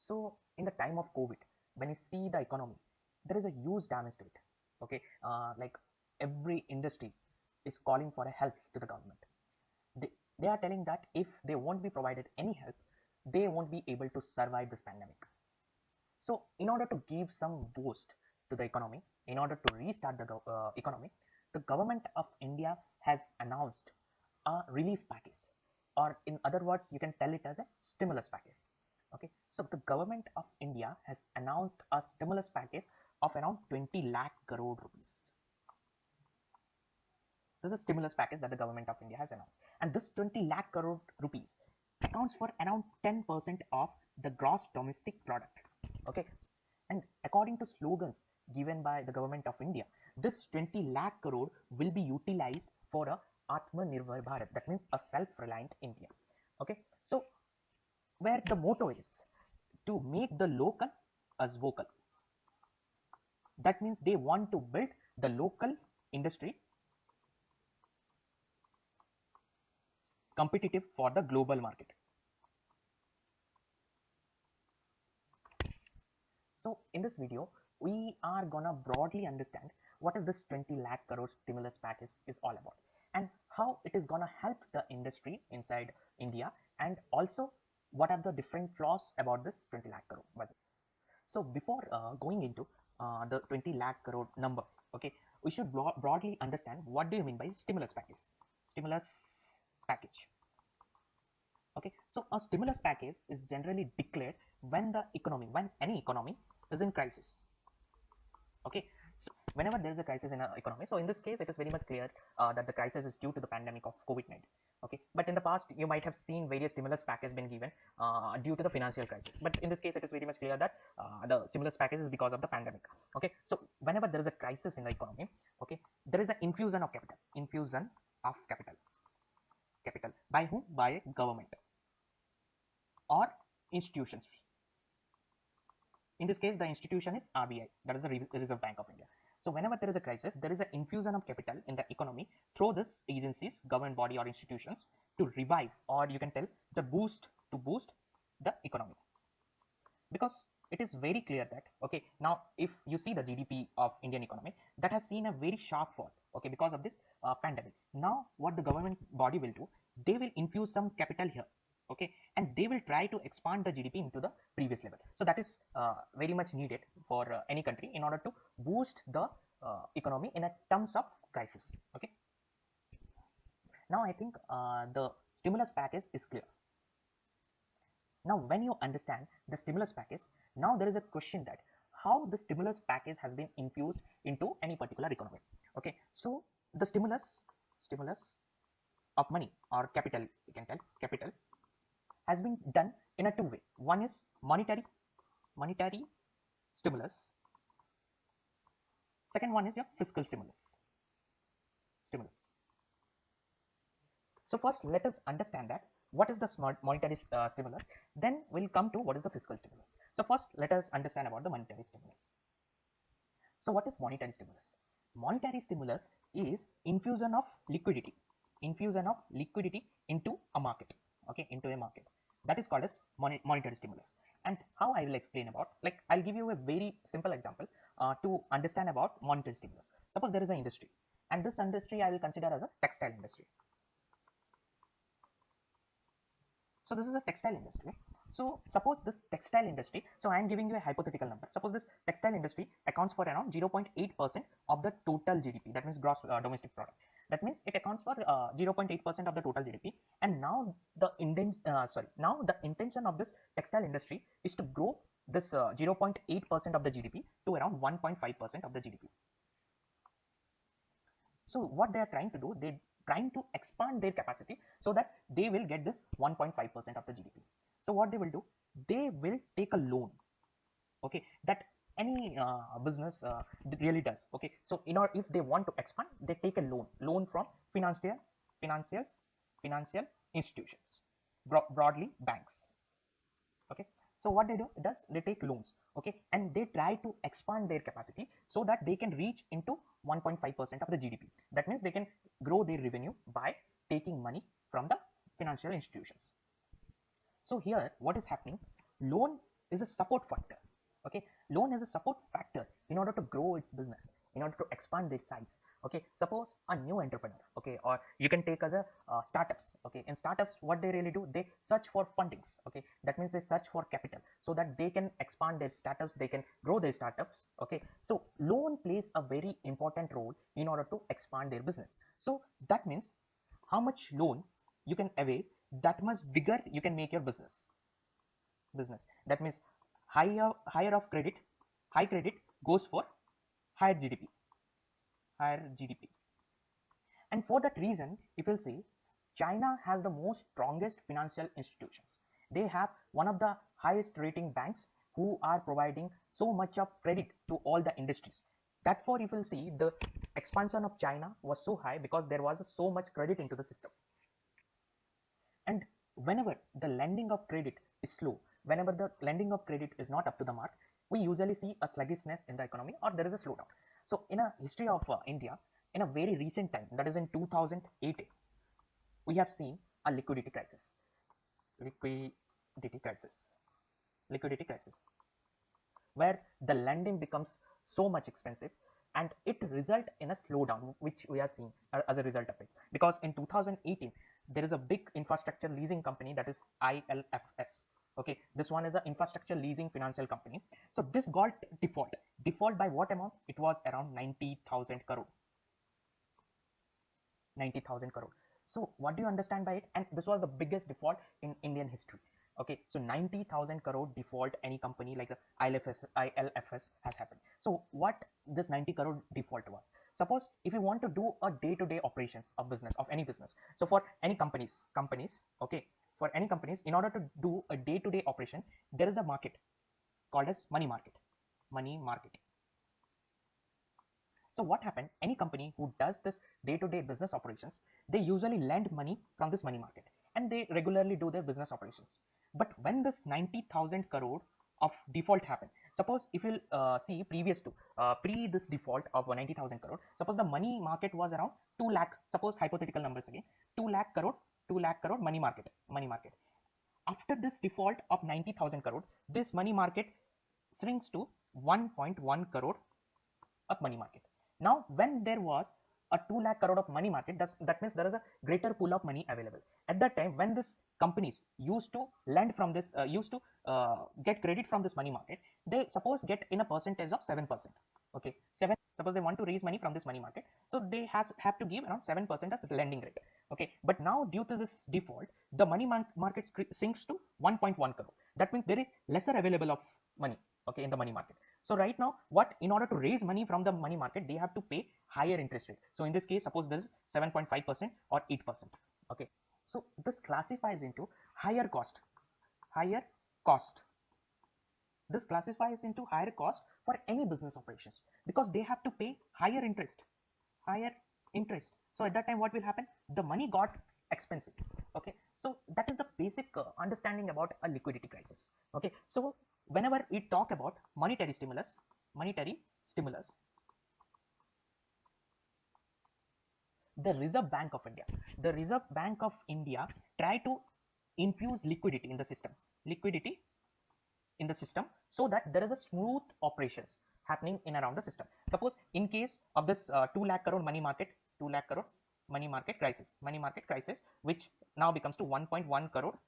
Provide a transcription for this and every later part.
So in the time of COVID, when you see the economy, there is a huge damage to it. Okay, like every industry is calling for a help to the government. They are telling that if they won't be provided any help, they won't be able to survive this pandemic. So in order to give some boost to the economy, in order to restart the economy, the government of India has announced a relief package, or in other words you can tell it as a stimulus package. Okay, so the government of India has announced a stimulus package of around 20 lakh crore rupees. This is a stimulus package that the government of India has announced, and this 20 lakh crore rupees accounts for around 10% of the gross domestic product. Okay, and according to slogans given by the government of India, this 20 lakh crore will be utilized for a Atmanirbhar Bharat, that means a self-reliant India. Okay, so where the motto is to make the local as vocal. That means they want to build the local industry competitive for the global market. So in this video, we are gonna broadly understand what is this 20 lakh crore stimulus package is all about, and how it is gonna help the industry inside India, and also what are the different flaws about this 20 lakh crore budget. So before going into the 20 lakh crore number, okay, we should broadly understand what do you mean by stimulus package. Stimulus package. Okay, so a stimulus package is generally declared when any economy is in crisis. Okay, so whenever there is a crisis in an economy, so in this case it is very much clear that the crisis is due to the pandemic of COVID-19. Okay, but in the past you might have seen various stimulus packages been given due to the financial crisis, but in this case it is very much clear that the stimulus package is because of the pandemic. Okay, so whenever there is a crisis in the economy, okay, there is an infusion of capital by whom? By government or institutions. In this case, the institution is RBI, that is the Reserve Bank of India. So whenever there is a crisis, there is an infusion of capital in the economy through this agencies, government body or institutions, to revive, or you can tell to boost the economy. Because it is very clear that, okay, now if you see the GDP of Indian economy, that has seen a very sharp fall, okay, because of this pandemic. Now what the government body will do, they will infuse some capital here, okay, and they will try to expand the GDP into the previous level. So that is very much needed for any country in order to boost the economy in a terms of crisis. Okay, now I think the stimulus package is clear. Now when you understand the stimulus package, now there is a question that how the stimulus package has been infused into any particular economy. Okay, so the stimulus of money or capital, you can tell capital, has been done in a two way. One is monetary stimulus. Second one is your fiscal stimulus. So first let us understand that what is the monetary stimulus, then we'll come to what is the fiscal stimulus. So first let us understand about the monetary stimulus. So what is monetary stimulus? Monetary stimulus is infusion of liquidity into a market, okay, into a market. That is called as monetary stimulus. And how I will explain about, like I'll give you a very simple example to understand about monetary stimulus. Suppose there is an industry, and this industry I will consider as a textile industry. So this is a textile industry. So suppose this textile industry, so I am giving you a hypothetical number. Suppose this textile industry accounts for around 0.8% of the total GDP, that means gross domestic product. That means it accounts for 0.8% of the total GDP. And now the intention of this textile industry is to grow this 0.8% of the GDP to around 1.5% of the GDP. So what they are trying to do, they trying to expand their capacity so that they will get this 1.5% of the GDP. So what they will do, they will take a loan, okay, that any business really does. Okay, so in order, if they want to expand, they take a loan from financial institutions, broadly banks. Okay, so what they do, they take loans, okay, and they try to expand their capacity so that they can reach into 1.5% of the GDP. That means they can grow their revenue by taking money from the financial institutions. So here what is happening, loan is a support factor. Okay, loan is a support factor in order to grow its business, in order to expand their size. Okay, suppose a new entrepreneur, okay, or you can take as a startups. Okay, in startups what they really do, they search for fundings. Okay, that means they search for capital so that they can expand their startups, they can grow their startups. Okay, so loan plays a very important role in order to expand their business. So that means how much loan you can avail, that much bigger you can make your business. That means higher of credit, high credit goes for higher GDP. And for that reason, if you'll see, China has the most strongest financial institutions. They have one of the highest rating banks who are providing so much of credit to all the industries. Therefore, if you'll see, the expansion of China was so high because there was so much credit into the system. And whenever the lending of credit is slow, whenever the lending of credit is not up to the mark, we usually see a sluggishness in the economy, or there is a slowdown. So in a history of India, in a very recent time, that is in 2018, we have seen a liquidity crisis. Liquidity crisis, where the lending becomes so much expensive, and it result in a slowdown, which we are seeing as a result of it. Because in 2018, there is a big infrastructure leasing company, that is ILFS. Okay, this one is an infrastructure leasing financial company. So this got default by what amount? It was around 90,000 crore. 90,000 crore. So what do you understand by it? And this was the biggest default in Indian history. Okay, so 90,000 crore default any company like the ILFS has happened. So what this 90 crore default was? Suppose if you want to do a day-to-day operations of business, of any business. So for any companies, okay, for any companies, in order to do a day-to-day operation, there is a market called as money market. So what happened? Any company who does this day-to-day business operations, they usually lend money from this money market, and they regularly do their business operations. But when this 90,000 crore of default happened, suppose if you see previous to pre this default of 90,000 crore, suppose the money market was around 2 lakh, suppose hypothetical numbers again, 2 lakh crore money market. After this default of 90,000 crore, this money market shrinks to 1.1 crore of money market. Now, when there was a 2 lakh crore of money market, that means there is a greater pool of money available. At that time, when this companies used to lend from this, get credit from this money market, they suppose get in a percentage of 7%. Okay, 7. Suppose they want to raise money from this money market, so they have to give around 7% as lending rate. Okay, but now due to this default, the money market sinks to 1.1 crore. That means there is lesser available of money. Okay, in the money market. So right now, what, in order to raise money from the money market, they have to pay higher interest rate. So in this case, suppose this is 7.5% or 8%. Okay, so this classifies into higher cost. This classifies into higher cost for any business operations, because they have to pay higher interest. So at that time, what will happen? The money got expensive. Okay, so that is the basic understanding about a liquidity crisis. Okay, so whenever we talk about monetary stimulus, the Reserve Bank of India try to infuse liquidity in the system, so that there is a smooth operations happening in around the system. Suppose in case of this 2 lakh crore money market crisis, which now becomes to 1.1 crore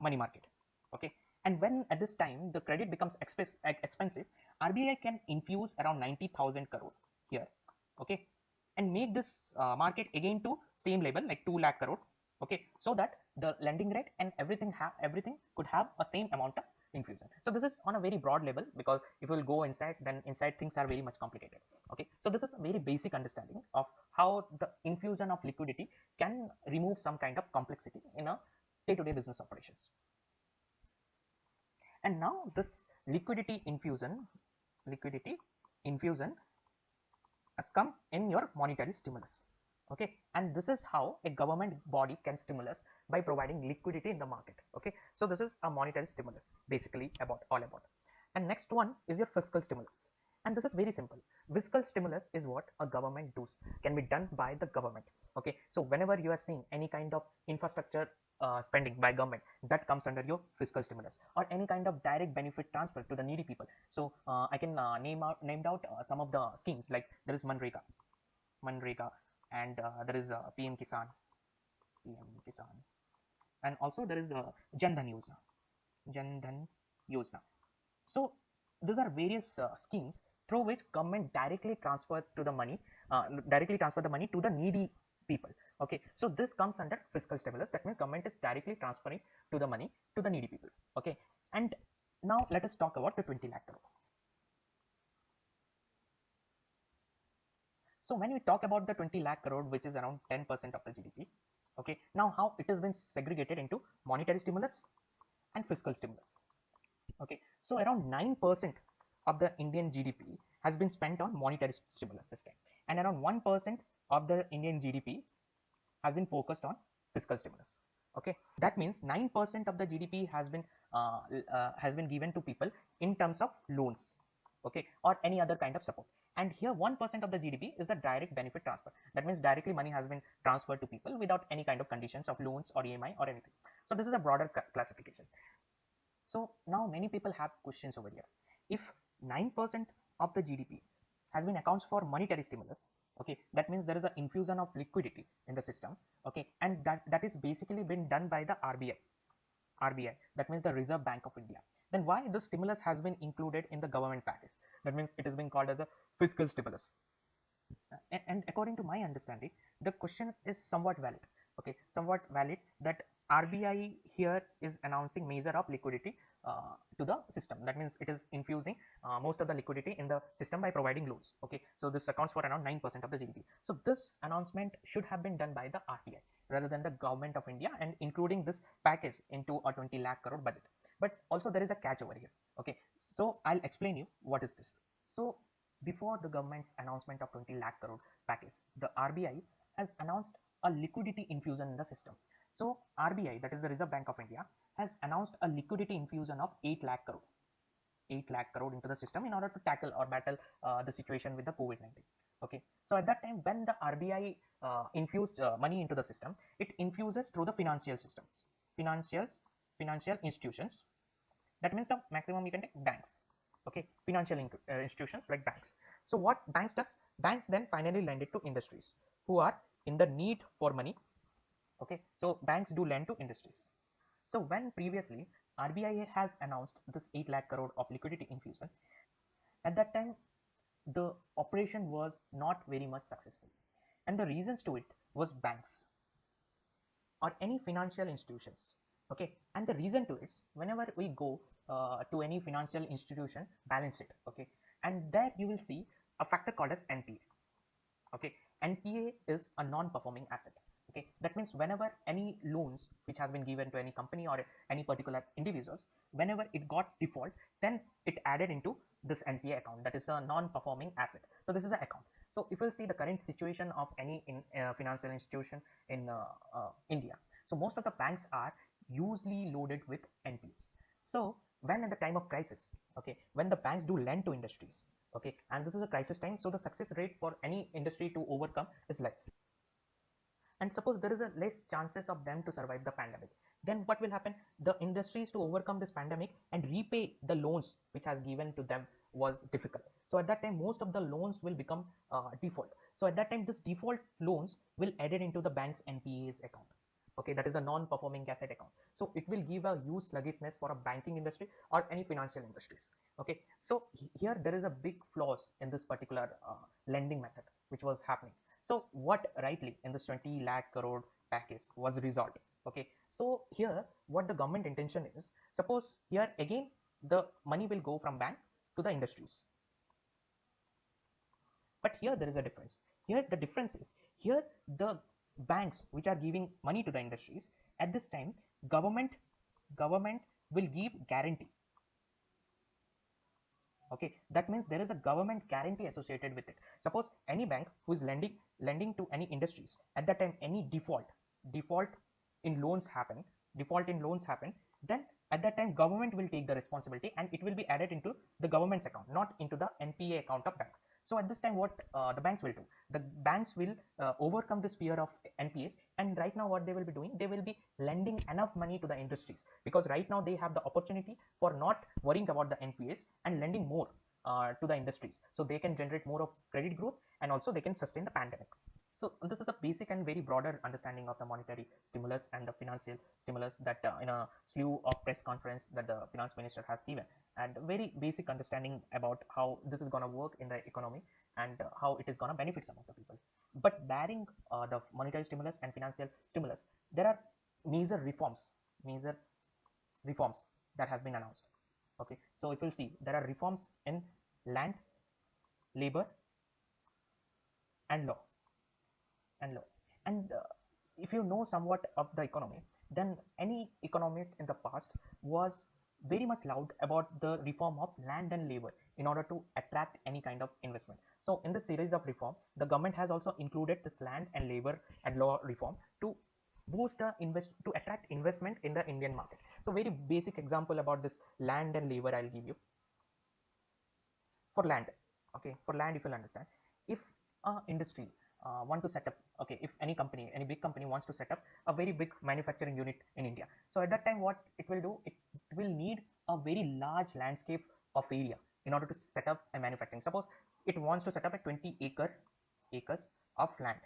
money market. Okay, and when at this time the credit becomes expensive, RBI can infuse around 90,000 crore here. Okay, and make this market again to same level like 2 lakh crore. Okay, so that the lending rate and everything could have a same amount of infusion. So this is on a very broad level, because if we will go inside, then inside things are very much complicated. Okay, so this is a very basic understanding of how the infusion of liquidity can remove some kind of complexity in a day-to-day business operations. And now this liquidity infusion has come in your monetary stimulus. Okay, and this is how a government body can stimulus by providing liquidity in the market. Okay, so this is a monetary stimulus basically all about. And next one is your fiscal stimulus. And this is very simple. Fiscal stimulus is what a government does, can be done by the government. Okay, so whenever you are seeing any kind of infrastructure spending by government, that comes under your fiscal stimulus, or any kind of direct benefit transfer to the needy people. So I can named out some of the schemes, like there is Manrega, and there is PM Kisan, and also there is Jan Dhan Yojana, Jan Dhan Yojana. So these are various schemes through which government directly transfer the money to the needy people. Okay, so this comes under fiscal stimulus. That means government is directly transferring to the money to the needy people. Okay, and now let us talk about the 20 lakh crore. So when we talk about the 20 lakh crore, which is around 10% of the GDP, okay, now how it has been segregated into monetary stimulus and fiscal stimulus. Okay, so around 9% of the Indian GDP has been spent on monetary stimulus this time, and around 1% of the Indian GDP has been focused on fiscal stimulus. Okay, that means 9% of the GDP has been given to people in terms of loans, okay, or any other kind of support. And here 1% of the GDP is the direct benefit transfer. That means directly money has been transferred to people without any kind of conditions of loans or EMI or anything. So this is a broader classification. So now many people have questions over here. If 9% of the GDP has been accounts for monetary stimulus, okay, that means there is an infusion of liquidity in the system, okay, and that is basically been done by the RBI, that means the Reserve Bank of India. Then why the stimulus has been included in the government package? That means it is being called as a fiscal stimulus. And according to my understanding, the question is somewhat valid. Okay, somewhat valid, that RBI here is announcing measure of liquidity to the system. That means it is infusing most of the liquidity in the system by providing loans. Okay, so this accounts for around 9% of the GDP. So this announcement should have been done by the RBI rather than the government of India, and including this package into a 20 lakh crore budget. But also there is a catch over here. Okay, so I'll explain you what is this. So before the government's announcement of 20 lakh crore package, the RBI has announced a liquidity infusion in the system. So RBI, that is the Reserve Bank of India, has announced a liquidity infusion of 8 lakh crore. 8 lakh crore into the system in order to tackle or battle the situation with the COVID-19. Okay, so at that time when the RBI infused money into the system, it infuses through the financial systems, financial institutions. That means the maximum you can take banks. Okay, financial institutions like banks. So what banks does? Banks then finally lend it to industries who are in the need for money. Okay, so banks do lend to industries. So when previously RBI has announced this 8 lakh crore of liquidity infusion, at that time the operation was not very much successful, and the reasons to it was banks or any financial institutions. Okay, and the reason to it, whenever we go to any financial institution, balance sheet, okay, and there you will see a factor called as NPA. Okay, NPA is a non-performing asset. Okay, that means whenever any loans which has been given to any company or any particular individuals, whenever it got default, then it added into this NPA account, that is a non-performing asset. So this is an account. So if you see the current situation of any financial institution in India, so most of the banks are usually loaded with NPAs. So when at the time of crisis, okay, when the banks do lend to industries, okay, and this is a crisis time, so the success rate for any industry to overcome is less. And suppose there is a less chances of them to survive the pandemic, then what will happen? The industries to overcome this pandemic and repay the loans which has given to them was difficult. So at that time most of the loans will become default. So at that time this default loans will added into the bank's NPAs account. Okay, that is a non-performing asset account. So it will give a huge sluggishness for a banking industry or any financial industries. Okay, so here there is a big flaws in this particular lending method which was happening. So what rightly in this 20 lakh crore package was resolved? Okay, so here what the government intention is, suppose here again the money will go from bank to the industries, but here there is a difference. Here the difference is, here the banks which are giving money to the industries, at this time government will give guarantee. Okay, that means there is a government guarantee associated with it. Suppose any bank who is lending to any industries, at that time any default in loans happen, then at that time government will take the responsibility and it will be added into the government's account, not into the NPA account of bank. So at this time what the banks will do, the banks will overcome this fear of NPAs, and right now what they will be doing, they will be lending enough money to the industries, because right now they have the opportunity for not worrying about the NPAs and lending more to the industries, so they can generate more of credit growth and also they can sustain the pandemic. So this is the basic and very broader understanding of the monetary stimulus and the financial stimulus that in a slew of press conference that the finance minister has given, and very basic understanding about how this is going to work in the economy and how it is going to benefit some of the people. But barring the monetary stimulus and financial stimulus, there are major reforms that has been announced. Okay, so if you'll see, there are reforms in land, labor, and law and law. And if you know somewhat of the economy, then any economist in the past was very much loud about the reform of land and labor in order to attract any kind of investment. So in this series of reform, the government has also included this land and labor and law reform to boost the to attract investment in the Indian market. So very basic example about this land and labor I'll give you. For land, okay, for land, if you'll understand, if industry want to set up, okay, if any company, any big company wants to set up a very big manufacturing unit in India, so at that time what it will do, it will need a very large landscape of area in order to set up a manufacturing. Suppose it wants to set up a 20 acres of land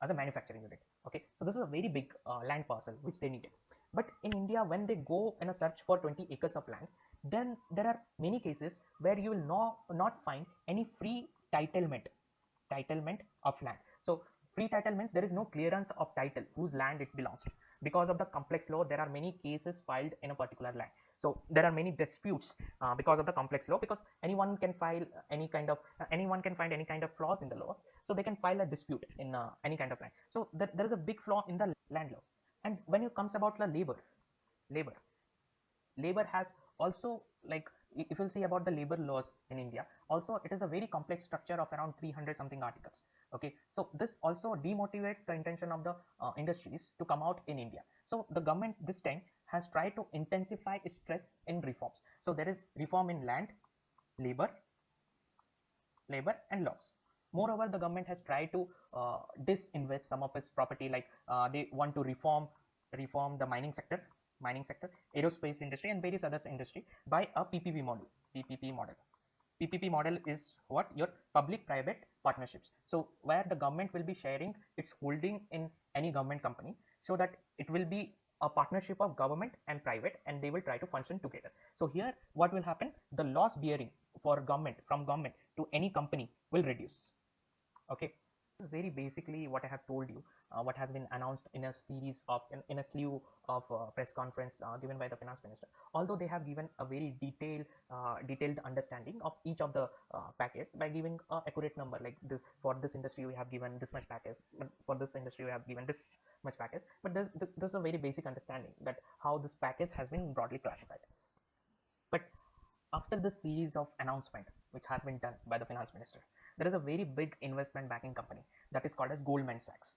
as a manufacturing unit. Okay, so this is a very big land parcel which they needed. But in India, when they go in a search for 20 acres of land, then there are many cases where you will not find any free titlement of land. So free title means there is no clearance of title whose land it belongs to. Because of the complex law, there are many cases filed in a particular land. So there are many disputes because of the complex law, because anyone can file any kind of anyone can find any kind of flaws in the law, so they can file a dispute in any kind of land. So there is a big flaw in the land law. And when it comes about the labor labor has also, like, if you see about the labor laws in India, also it is a very complex structure of around 300 something articles. Okay, so this also demotivates the intention of the industries to come out in India. So the government this time has tried to intensify its stress in reforms. So there is reform in land, labor and laws. Moreover, the government has tried to disinvest some of its property, like they want to reform the mining sector, aerospace industry, and various other industry by a PPP model. PPP model is what? Your public-private partnerships. So where the government will be sharing its holding in any government company, so that it will be a partnership of government and private, and they will try to function together. So here what will happen? The loss bearing for government, from government to any company, will reduce. Okay, this is very basically what I have told you, what has been announced in a series of in a slew of press conference given by the finance minister. Although they have given a very detailed understanding of each of the package by giving a accurate number, like this, for this industry we have given this much package, but for this industry we have given this much package. But there's a very basic understanding that how this package has been broadly classified. But after this series of announcement which has been done by the finance minister, there is a very big investment banking company that is called as Goldman Sachs.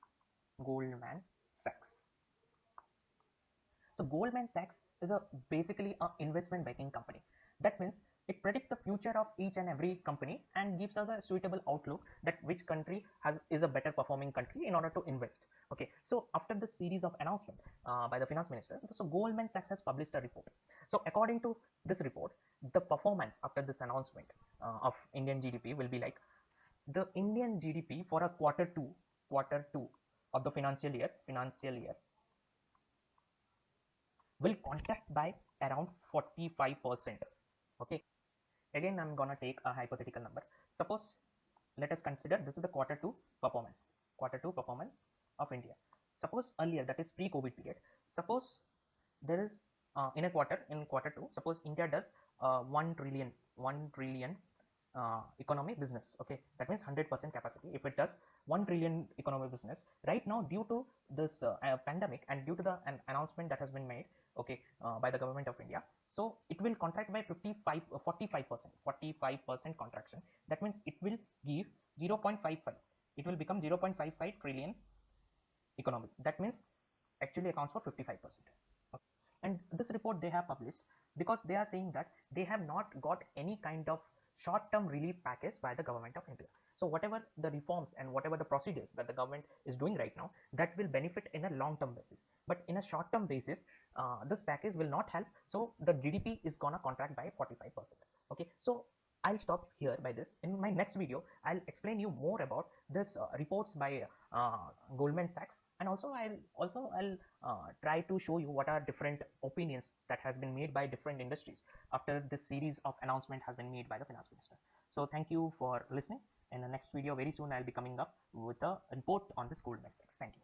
So Goldman Sachs is basically an investment banking company. That means it predicts the future of each and every company and gives us a suitable outlook that which country is a better performing country in order to invest. Okay, so after this series of announcement by the finance minister, so Goldman Sachs has published a report. So according to this report, the performance after this announcement of Indian GDP will be like, the Indian GDP for a quarter two of the financial year will contract by around 45%. Okay, again I'm gonna take a hypothetical number. Suppose, let us consider this is the quarter two performance of India. Suppose earlier, that is pre-COVID period, suppose there is in quarter two, suppose India does 1 trillion economy business. Okay, that means 100% capacity. If it does 1 trillion economy business right now, due to this pandemic and due to the announcement that has been made, okay, by the government of India, so it will contract by 45% contraction. That means it will give 0.55, it will become 0.55 trillion economy. That means actually accounts for 55%. And this report they have published because they are saying that they have not got any kind of short-term relief package by the government of India. So whatever the reforms and whatever the procedures that the government is doing right now, that will benefit in a long-term basis. But in a short-term basis, this package will not help. So the GDP is gonna contract by 45%. Okay, so I'll stop here by this. In my next video, I'll explain you more about this reports by Goldman Sachs, and I'll try to show you what are different opinions that has been made by different industries after this series of announcement has been made by the finance minister. So thank you for listening. In the next video, very soon I'll be coming up with a report on this Goldman Sachs. Thank you.